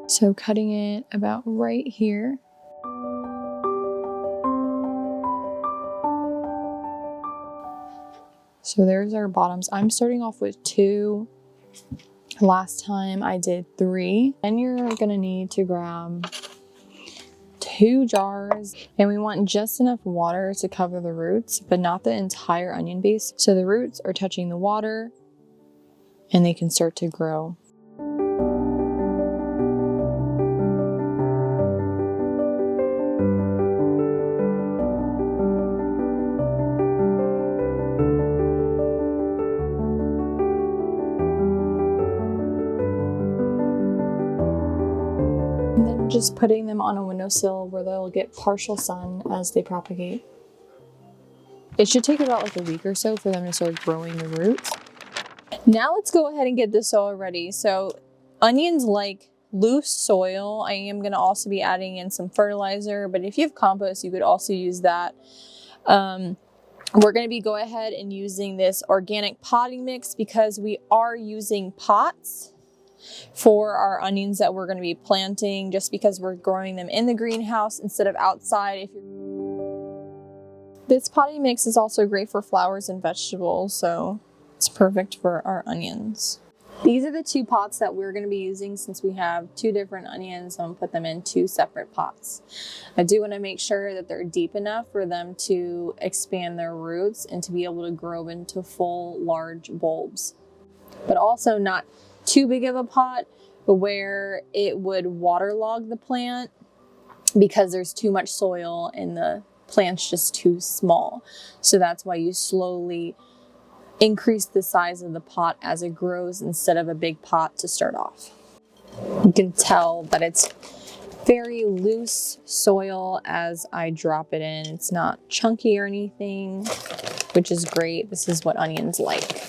So cutting it about right here. So there's our bottoms. I'm starting off with 2. Last time I did 3. And you're gonna need to grab 2 jars, and we want just enough water to cover the roots, but not the entire onion base. So the roots are touching the water and they can start to grow. And then just putting them on a windowsill where they'll get partial sun as they propagate. It should take about like a week or so for them to start growing the roots. Now let's go ahead and get the soil ready. So onions like loose soil. I am going to also be adding in some fertilizer, but if you have compost, you could also use that. We're going to be go ahead and using this organic potting mix because we are using pots for our onions that we're going to be planting, just because we're growing them in the greenhouse instead of outside. This potting mix is also great for flowers and vegetables, so it's perfect for our onions. These are the 2 pots that we're going to be using since we have 2 different onions. I'm going to put them in 2 separate pots. I do want to make sure that they're deep enough for them to expand their roots and to be able to grow into full large bulbs, but also not too big of a pot where it would waterlog the plant because there's too much soil and the plant's just too small. So that's why you slowly increase the size of the pot as it grows instead of a big pot to start off. You can tell that it's very loose soil as I drop it in. It's not chunky or anything, which is great. This is what onions like.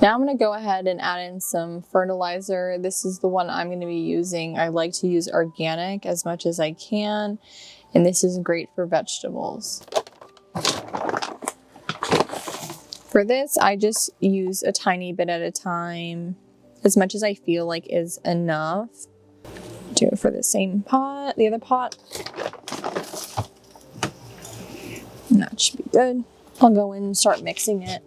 Now I'm going to go ahead and add in some fertilizer. This is the one I'm going to be using. I like to use organic as much as I can, and this is great for vegetables. For this, I just use a tiny bit at a time, as much as I feel like is enough. Do it for the same pot, the other pot. And that should be good. I'll go in and start mixing it.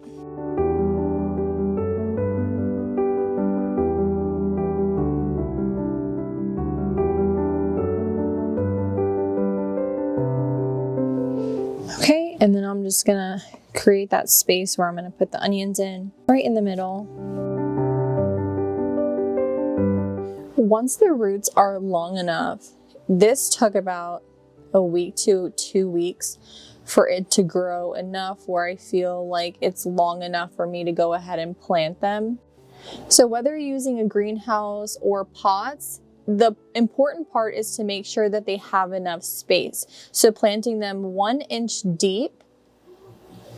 Okay, and then I'm just gonna create that space where I'm gonna put the onions in, right in the middle. Once the roots are long enough, this took about a week to 2 weeks for it to grow enough where I feel like it's long enough for me to go ahead and plant them. So whether you're using a greenhouse or pots, the important part is to make sure that they have enough space. So planting them 1 inch deep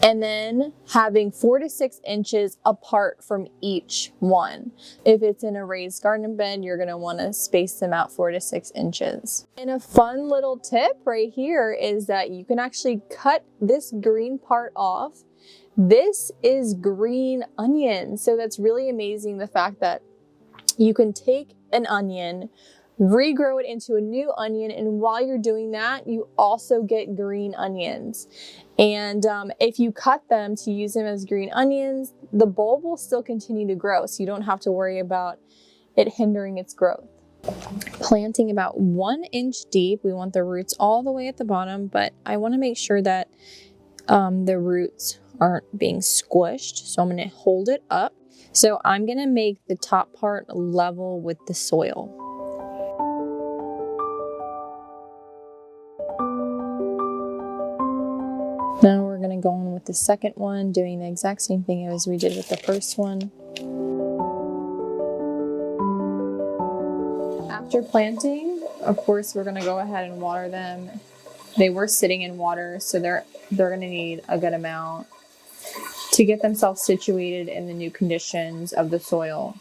and then having 4 to 6 inches apart from each one. If it's in a raised garden bed, you're gonna wanna space them out 4 to 6 inches. And a fun little tip right here is that you can actually cut this green part off. This is green onion. So that's really amazing, the fact that you can take an onion, regrow it into a new onion, and while you're doing that, you also get green onions. And if you cut them to use them as green onions, the bulb will still continue to grow, so you don't have to worry about it hindering its growth. Planting about 1 inch deep. We want the roots all the way at the bottom, but I want to make sure that the roots aren't being squished, so I'm going to hold it up. So I'm going to make the top part level with the soil. Now we're going to go on with the second one, doing the exact same thing as we did with the first one. After planting, of course, we're going to go ahead and water them. They were sitting in water, so they're going to need a good amount to get themselves situated in the new conditions of the soil.